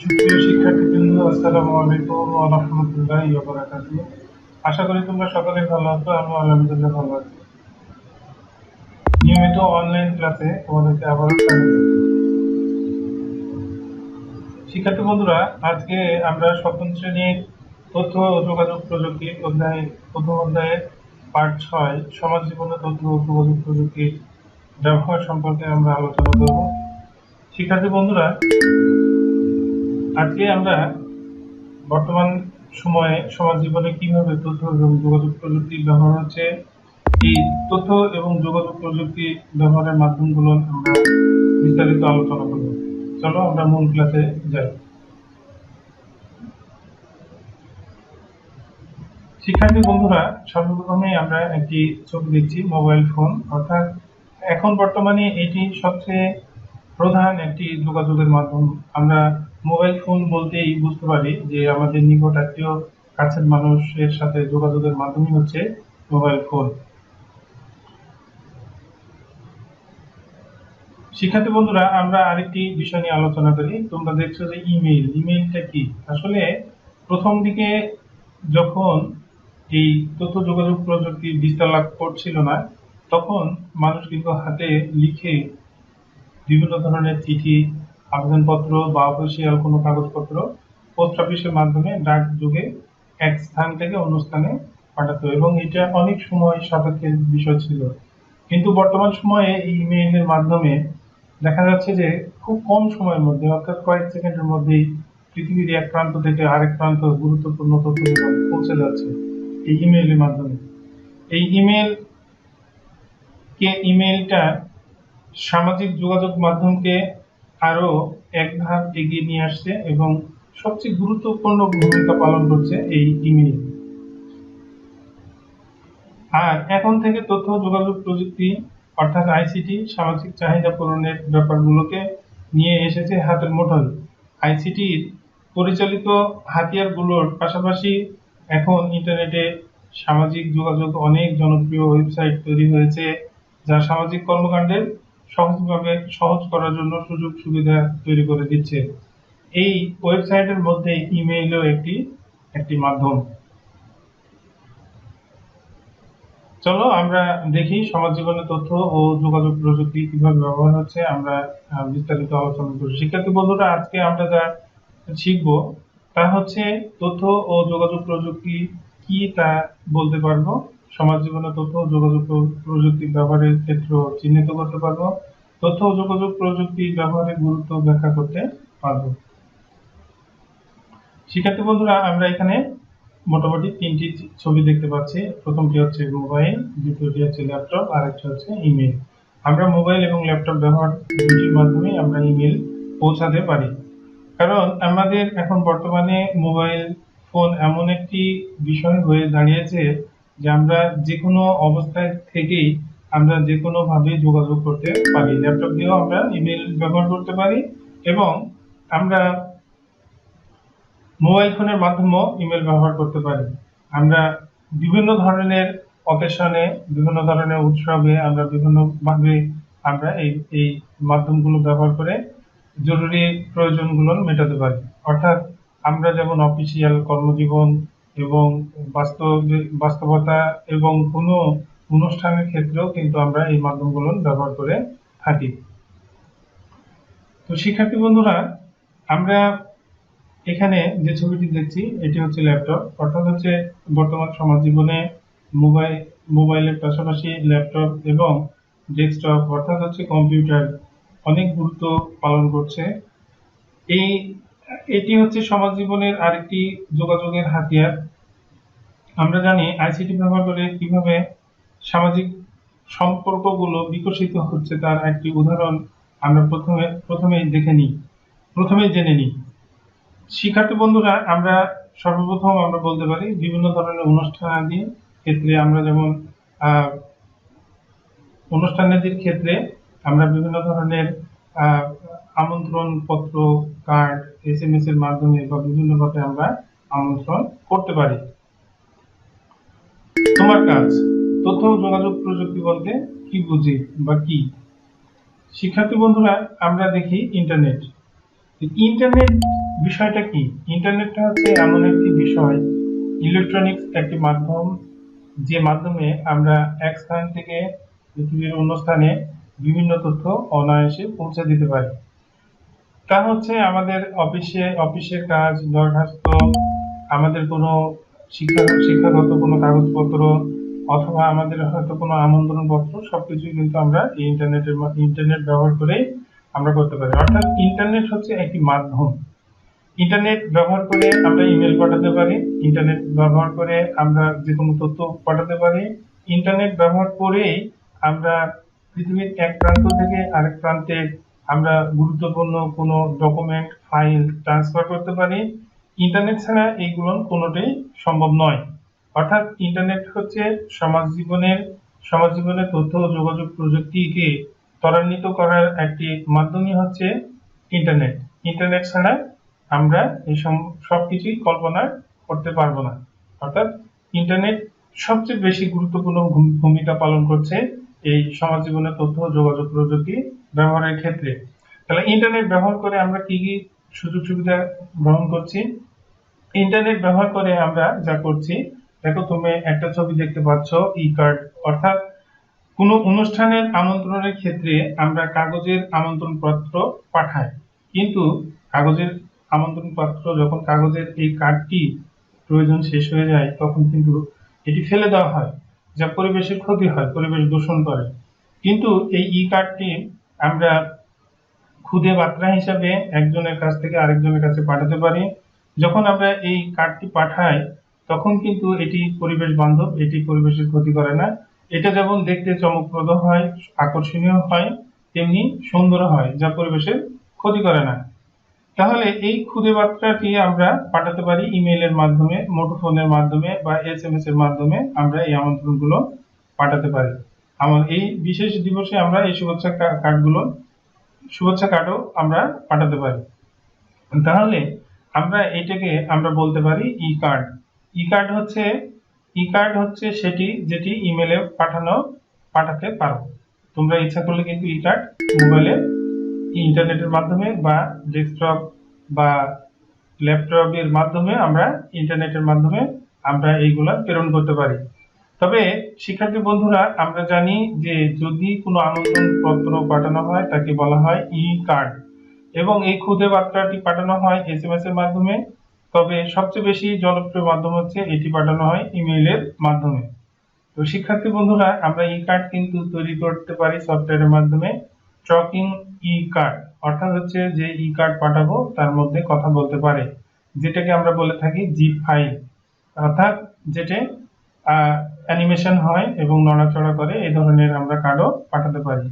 সুপ্রিয় শিক্ষার্থীবৃন্দ, আসসালামু আলাইকুম ওয়া রাহমাতুল্লাহি ওয়া বারাকাতুহু। আশা করি তোমরা সকলে ভালো আছো। আমি আলহামদুলিল্লাহ ভালো আছি। নিয়মিত অনলাইন ক্লাসে তোমাদেরকে আবারও স্বাগত। শিক্ষার্থী বন্ধুরা, আজকে আমরা সপ্তম শ্রেণীর তথ্য ও যোগাযোগ প্রযুক্তি প্রথম অধ্যায়ের পার্ট 6 সমাজ জীবনে তথ্য ও যোগাযোগ প্রযুক্তির ব্যবহার সম্পর্কে আমরা আলোচনা করব। শিক্ষার্থী বন্ধুরা, আজকে আমরা বর্তমান সময়ে সমাজ জীবনে কিভাবে তথ্য এবং যোগাযোগ প্রযুক্তির ব্যবহার হচ্ছে, এই তথ্য এবং যোগাযোগ প্রযুক্তি ব্যবহারের মাধ্যমগুলো আমরা বিস্তারিত আলোচনা করব। চলো আমরা মূল ক্লাসে যাই। শিক্ষার্থী বন্ধুরা, সর্বপ্রথমে আমরা একটি ছবি দেখছি মোবাইল ফোন, অর্থাৎ এখন বর্তমানে এটি সবচেয়ে প্রধান একটি যোগাযোগের মাধ্যম। আমরা মোবাইল ফোন বলতেই বুঝতে পারি যে আমাদের নিকট আত্মীয় কাছের মানুষের সাথে যোগাযোগের মাধ্যমই হচ্ছে মোবাইল ফোন। শিক্ষার্থী বন্ধুরা, আমরা আরেকটি বিষয় নিয়ে আলোচনা করি। তোমরা দেখছো যে ইমেইলটা কি? আসলে প্রথম দিকে যখন এই তথ্য যোগাযোগ প্রযুক্তি বিস্তার লাভ করছিল না, তখন মানুষ কিন্তু হাতে লিখে বিভিন্ন ধরনের চিঠি, আবেদনপত্র বা অফিসিয়াল কোনো কাগজপত্র পোস্ট অফিসের মাধ্যমে ডাক যোগে এক স্থান থেকে অন্য স্থানে পাঠাতো, এবং এটা অনেক সময় সাপেক্ষের বিষয় ছিল। কিন্তু বর্তমান সময়ে এই ইমেইলের মাধ্যমে দেখা যাচ্ছে যে খুব কম সময়ের মধ্যে, অর্থাৎ কয়েক সেকেন্ডের মধ্যেই পৃথিবীর এক প্রান্ত থেকে আরেক প্রান্ত গুরুত্বপূর্ণ তথ্যগুলো পৌঁছে যাচ্ছে এই ইমেইলের মাধ্যমে। এই ইমেইলটা সামাজিক যোগাযোগ মাধ্যমকে আরো এক ধাপ এগিয়ে নিয়ে আসছে এবং সবচেয়ে গুরুত্বপূর্ণ ভূমিকা পালন করছে এই ইমেইল। আর এখন থেকে তথ্য যোগাযোগ প্রযুক্তি অর্থাৎ আইসিটি সামাজিক চাহিদা পূরণের ব্যাপারগুলোকে নিয়ে এসেছে হাতের মুঠোয়। আইসিটির পরিচালিত হাতিয়ারগুলোর পাশাপাশি এখন ইন্টারনেটে সামাজিক যোগাযোগ অনেক জনপ্রিয় ওয়েবসাইট তৈরি হয়েছে, যা সামাজিক কর্মকাণ্ডের সহজ করার জন্য সুযোগ সুবিধা তৈরি করে দিচ্ছে। এই ওয়েবসাইটের মধ্যে ইমেইলও একটি মাধ্যম। চলো আমরা দেখি সমাজ জীবনে তথ্য ও যোগাযোগ প্রযুক্তি কিভাবে ব্যবহার হচ্ছে, আমরা বিস্তারিত আলোচনা করি। শিক্ষার্থী বন্ধুরা, আজকে আমরা যা শিখব তা হচ্ছে তথ্য ও যোগাযোগ প্রযুক্তি কি তা বলতে পারবো, সমাজ জীবনে তথ্য ও যোগাযোগ প্রযুক্তি ব্যবহারের ক্ষেত্র চিহ্নিত করতে পারবো, তথ্য ও যোগাযোগ প্রযুক্তি ব্যবহারের গুরুত্ব ব্যাখ্যা করতে পারবো। শিক্ষার্থী বন্ধুরা, আমরা এখানে মোটামুটি তিনটি ছবি দেখতে পাচ্ছি। প্রথমটি হচ্ছে মোবাইল, দ্বিতীয়টি হচ্ছে ল্যাপটপ, আর একটা হচ্ছে ইমেল। আমরা মোবাইল এবং ল্যাপটপ ব্যবহার দুটির মাধ্যমে আমরা ইমেল পৌঁছাতে পারি, কারণ আমাদের এখন বর্তমানে মোবাইল ফোন এমন একটি বিষয় হয়ে দাঁড়িয়েছে যে আমরা যে কোনো অবস্থায় থেকেই আমরা যে কোনো ভাবে যোগাযোগ করতে পারি। ল্যাপটপ দিয়েও আমরা ইমেল ব্যবহার করতে পারি এবং আমরা মোবাইল ফোনের মাধ্যমেও ইমেল ব্যবহার করতে পারি। আমরা বিভিন্ন ধরনের অকেশনে, বিভিন্ন ধরনের উৎসবে আমরা বিভিন্নভাবে আমরা এই মাধ্যমগুলো ব্যবহার করে জরুরি প্রয়োজনগুলো মেটাতে পারি। অর্থাৎ আমরা যেমন অফিসিয়াল কর্মজীবন এবং বাস্তবতা এবং কোনো অনুষ্ঠানের ক্ষেত্রেও কিন্তু আমরা এই মাধ্যমগুলো ব্যবহার করে থাকি। তো শিক্ষার্থী বন্ধুরা, আমরা এখানে যে ছবিটি দেখছি এটি হচ্ছে ল্যাপটপ, অর্থাৎ হচ্ছে বর্তমান সমাজ জীবনে মোবাইলের পাশাপাশি ল্যাপটপ এবং ডেস্কটপ অর্থাৎ হচ্ছে কম্পিউটার অনেক গুরুত্ব পালন করছে। এটি হচ্ছে সমাজ জীবনের আরেকটি যোগাযোগের হাতিয়ার। আমরা জানি আইসিটি ব্যবহার করে কিভাবে সামাজিক সম্পর্কগুলো বিকশিত হচ্ছে, তার একটি উদাহরণ আমরা প্রথমেই জেনে নিই। শিক্ষার্থী বন্ধুরা, আমরা সর্বপ্রথম আমরা বলতে পারি বিভিন্ন ধরনের অনুষ্ঠানাদির ক্ষেত্রে আমরা যেমন অনুষ্ঠানাদির ক্ষেত্রে আমরা বিভিন্ন ধরনের আমন্ত্রণ পত্র, কার্ড, SMS এর মাধ্যমে বা বিভিন্নভাবে আমরা আমন্ত্রণ করতে পারি। তোমার কাজ তথ্য যোগাযোগ প্রযুক্তি বলতে কি বুঝি বা কি? শিক্ষার্থী বন্ধুরা, আমরা দেখি ইন্টারনেট বিষয়টা কি? ইন্টারনেটটা হচ্ছে এমন একটি বিষয়, ইলেকট্রনিক্স একটি মাধ্যম, যে মাধ্যমে আমরা এক স্থান থেকে পৃথিবীর অন্য স্থানে বিভিন্ন তথ্য অনায়াসে পৌঁছে দিতে পারি। তা হচ্ছে আমাদের অফিসের কাজ, দরখাস্ত, আমাদের কোনো শিক্ষাগত কোনো কাগজপত্র, অথবা আমাদের হয়তো কোনো আমন্ত্রণপত্র, সবকিছুই কিন্তু আমরা এই ইন্টারনেট ব্যবহার করেই আমরা করতে পারি। অর্থাৎ ইন্টারনেট হচ্ছে একটি মাধ্যম। ইন্টারনেট ব্যবহার করে আমরা ইমেল পাঠাতে পারি, ইন্টারনেট ব্যবহার করে আমরা যে কোনো তথ্য পাঠাতে পারি, ইন্টারনেট ব্যবহার করেই আমরা পৃথিবীর এক প্রান্ত থেকে আরেক প্রান্তে আমরা গুরুত্বপূর্ণ কোনো ডকুমেন্ট, ফাইল ট্রান্সফার করতে পারি। ইন্টারনেট ছাড়া এইগুলো কোনোটাই সম্ভব নয়। অর্থাৎ ইন্টারনেট হচ্ছে সমাজ জীবনের তথ্য ও যোগাযোগ প্রযুক্তিকে ত্বরান্বিত করার একটি মাধ্যমই হচ্ছে ইন্টারনেট। ইন্টারনেট ছাড়া আমরা এই সবকিছুই কল্পনা করতে পারবো না। অর্থাৎ ইন্টারনেট সবচেয়ে বেশি গুরুত্বপূর্ণ ভূমিকা পালন করছে এই সমাজ জীবনের তথ্য ও যোগাযোগ প্রযুক্তি ব্যবহারের ক্ষেত্রে। তাহলে ইন্টারনেট ব্যবহার করে আমরা কি কি সুযোগ সুবিধা গ্রহণ করছি? ইন্টারনেট ব্যবহার করে আমরা যা করছি, দেখো তুমি একটা ছবি দেখতে পাচ্ছ, ই কার্ড। অর্থাৎ কোনো অনুষ্ঠানের আমন্ত্রণের ক্ষেত্রে আমরা কাগজের আমন্ত্রণ পত্র পাঠাই, কিন্তু কাগজের আমন্ত্রণ পত্র যখন কাগজের এই কার্ডটি প্রয়োজন শেষ হয়ে যায়, তখন কিন্তু এটি ফেলে দেওয়া হয়, যা পরিবেশের ক্ষতি হয়, পরিবেশ দূষণ করে। কিন্তু এই ই কার্ডটি আমরা খুদে বার্তা হিসাবে একজনের কাছ থেকে আরেকজনের কাছে পাঠাতে পারি। যখন আমরা এই কার্ডটি পাঠাই, তখন কিন্তু এটি পরিবেশ বান্ধব, এটি পরিবেশের ক্ষতি করে না। এটা যেমন দেখতে চমকপ্রদ হয়, আকর্ষণীয় হয়, তেমনি সুন্দর হয়, যা পরিবেশের ক্ষতি করে না। তাহলে এই খুদে বার্তাটি আমরা পাঠাতে পারি ইমেইলের মাধ্যমে, মুঠোফোনের মাধ্যমে বা এসএমএস এর মাধ্যমে আমরা এই আমন্ত্রণগুলো পাঠাতে পারি। আমার এই বিশেষ দিবসে আমরা এই শুভেচ্ছা কার্ডও আমরা পাঠাতে পারি। তাহলে আমরা এটাকে আমরা বলতে পারি ই কার্ড। ই কার্ড হচ্ছে সেটি যেটি ইমেলে পাঠাতে পারো। তোমরা ইচ্ছা করলে কিন্তু ই কার্ড মোবাইলে ইন্টারনেটের মাধ্যমে বা ডেস্কটপ বা ল্যাপটপের মাধ্যমে আমরা ইন্টারনেটের মাধ্যমে আমরা এইগুলা প্রেরণ করতে পারি। তবে শিক্ষার্থী বন্ধুরা, আমরা জানি যে যদি কোনো আমন্ত্রণ পত্র পাঠানো হয় তাকে বলা হয় ই কার্ড, এবং এই খুদে বার্তাটি পাঠানো হয় এসএমএস এর মাধ্যমে। তবে সবচেয়ে বেশি জনপ্রিয় মাধ্যম হচ্ছে এটি পাঠানো হয় ইমেইলের মাধ্যমে। তো শিক্ষার্থী বন্ধুরা, আমরা ই কার্ড কিন্তু তৈরি করতে পারি সফটওয়্যারের মাধ্যমে। টকিং ই কার্ড অর্থাৎ হচ্ছে যে ই কার্ড পাঠাবো তার মধ্যে কথা বলতে পারে, যেটাকে আমরা বলে থাকি জিপ ফাইল। অর্থাৎ যেটা অ্যানিমেশন হয় এবং নড়াচড়া করে, এই ধরনের আমরা কার্ডও পাঠাতে পারি।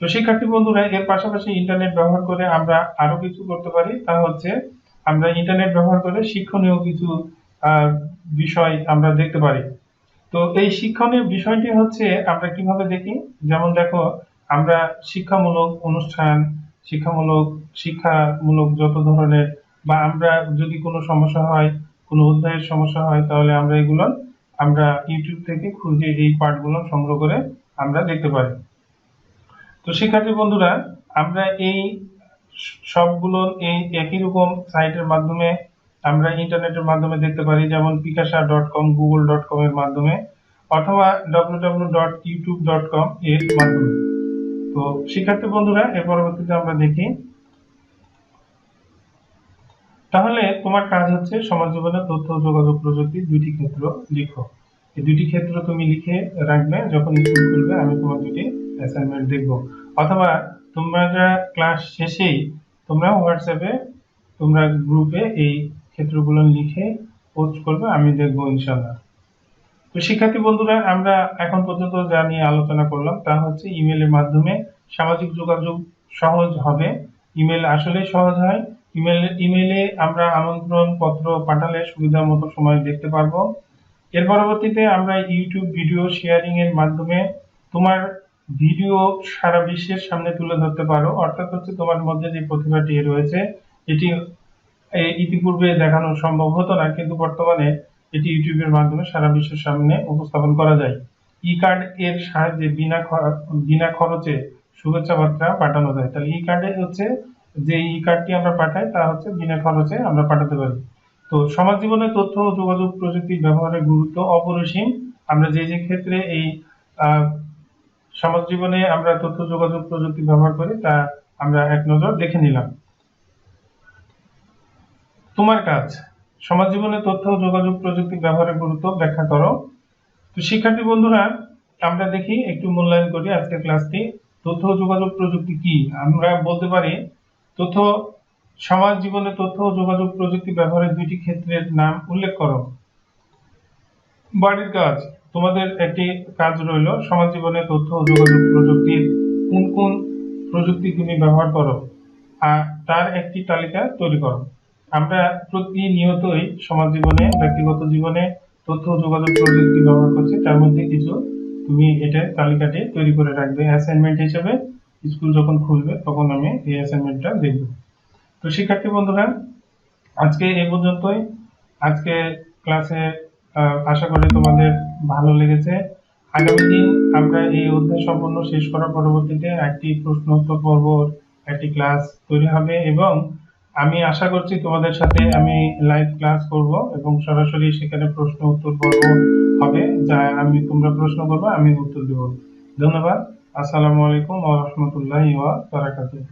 তো শিক্ষার্থী বন্ধুরা, এর পাশাপাশি ইন্টারনেট ব্যবহার করে আমরা আরো কিছু করতে পারি। তা হচ্ছে আমরা ইন্টারনেট ব্যবহার করে শিক্ষণীয় কিছু আহ, বিষয় আমরা দেখতে পারি। তো এই শিক্ষণীয় বিষয়টি হচ্ছে আমরা কিভাবে দেখি? যেমন দেখো, আমরা শিক্ষামূলক অনুষ্ঠান, শিক্ষামূলক শিক্ষামূলক যত ধরনের, বা আমরা যদি কোনো সমস্যা হয়, কোনো অধ্যায়ের সমস্যা হয়, তাহলে আমরা ইউটিউব থেকে খুঁজে এই পাঠগুলো সংগ্রহ করে আমরা দেখতে পারি। তো শিক্ষার্থী বন্ধুরা, আমরা এই সবগুলো এই একই রকম সাইটের মাধ্যমে আমরা ইন্টারনেটের মাধ্যমে দেখতে পারি, যেমন pikasa.com, google.com এর মাধ্যমে, অথবা www.youtube.com এর মাধ্যমে। তো শিক্ষার্থী বন্ধুরা, এর পরবর্তীতে আমরা দেখি। তাহলে তোমার কাজ হচ্ছে সমাজ জীবনের তথ্য ও যোগাযোগ প্রযুক্তি দুইটি ক্ষেত্র লিখো। এই দুইটি ক্ষেত্র তুমি লিখে রাখবে, যখন স্কুল খুলবে আমি তোমার দুটি অ্যাসাইনমেন্ট দেখবো। অথবা তোমরা ক্লাস শেষেই তোমরা হোয়াটসঅ্যাপে তোমরা গ্রুপে এই ক্ষেত্রগুলো লিখে পোস্ট করবে, আমি দেখবো ইনশাল্লাহ। তো শিক্ষার্থী বন্ধুরা, আমরা এখন পর্যন্ত যা নিয়ে আলোচনা করলাম তা হচ্ছে ইমেলের মাধ্যমে সামাজিক যোগাযোগ সহজ হবে। ইমেল আসলে সহজ হয়। ইমেলে আমরা আমন্ত্রণ পত্র পাঠালে সুবিধা মতো সময় দেখতে পারবো। এর পরবর্তীতে আমরা ইউটিউব ভিডিও শেয়ারিং এর মাধ্যমে তোমার ভিডিও সারা বিশ্বের সামনে তুলে ধরতে পারো। অর্থাৎ হচ্ছে তোমার মধ্যে যে প্রতিভাটি রয়েছে, এটি ইতিপূর্বে দেখানো সম্ভব হতো না, কিন্তু বর্তমানে এটি ইউটিউবের মাধ্যমে সারা বিশ্বের সামনে উপস্থাপন করা যায়। ই কার্ড এর সাহায্যে বিনা খরচে শুভেচ্ছা বার্তা পাঠানো যায়। তাহলে ই কার্ডে হচ্ছে যে ই কার্ডটি আমরা পাঠাই তা হচ্ছে বিনা খরচে আমরা পাঠাতে পারি। তো সমাজ জীবনে তথ্য ও যোগাযোগ প্রযুক্তি ব্যবহারের গুরুত্ব অপরিসীম। আমরা যে যে ক্ষেত্রে এই আহ, সমাজ জীবনে আমরা তথ্য যোগাযোগ প্রযুক্তি ব্যবহার করি তা আমরা এক নজর দেখে নিলাম। তোমার কাজ, সমাজ জীবনে তথ্য ও যোগাযোগ প্রযুক্তি ব্যবহারের গুরুত্ব ব্যাখ্যা করো। তো শিক্ষার্থী বন্ধুরা, আমরা দেখি একটু মূল্যায়ন করি আজকের ক্লাসটি। তথ্য ও যোগাযোগ প্রযুক্তি কি? আমরা বলতে পারি তথ্য সমাজ জীবনে তথ্য ও যোগাযোগ প্রযুক্তি ব্যবহারের দুইটি ক্ষেত্রের নাম উল্লেখ করো। বাড়ির কাজ, তোমাদের একটি কাজ রইল সমাজ জীবনে তথ্য ও যোগাযোগ প্রযুক্তির কোন কোন প্রযুক্তি তুমি ব্যবহার করো আর তার একটি তালিকা তৈরি করো। আমরা প্রতিনিয়তই সমাজ জীবনে ব্যক্তিগত জীবনে তথ্য ও যোগাযোগ প্রযুক্তি ব্যবহার করছি, তার মধ্যে কিছু তুমি এটা তালিকাটি তৈরি করে রাখবে অ্যাসাইনমেন্ট হিসেবে। স্কুল যখন খুলবে তখন আমি এই অ্যাসাইনমেন্টটা দেখব। তো শিক্ষার্থী বন্ধুরা, আজকে এই পর্যন্তই। আজকে ক্লাসে আশা করি তোমাদের ভালো লেগেছে। আগামী দিন আমরা এই অধ্যায় সম্পূর্ণ শেষ করার পরবর্তীতে একটি প্রশ্ন উত্তর পর্ব একটি ক্লাস তৈরি হবে এবং আমি আশা করছি তোমাদের সাথে আমি লাইভ ক্লাস করব এবং সরাসরি সেখানে প্রশ্ন উত্তর পর্ব হবে, যা তোমরা প্রশ্ন করবে আমি উত্তর দেব। ধন্যবাদ। আসসালামু আলাইকুম ওয়া রাহমাতুল্লাহি ওয়া বারাকাতুহু।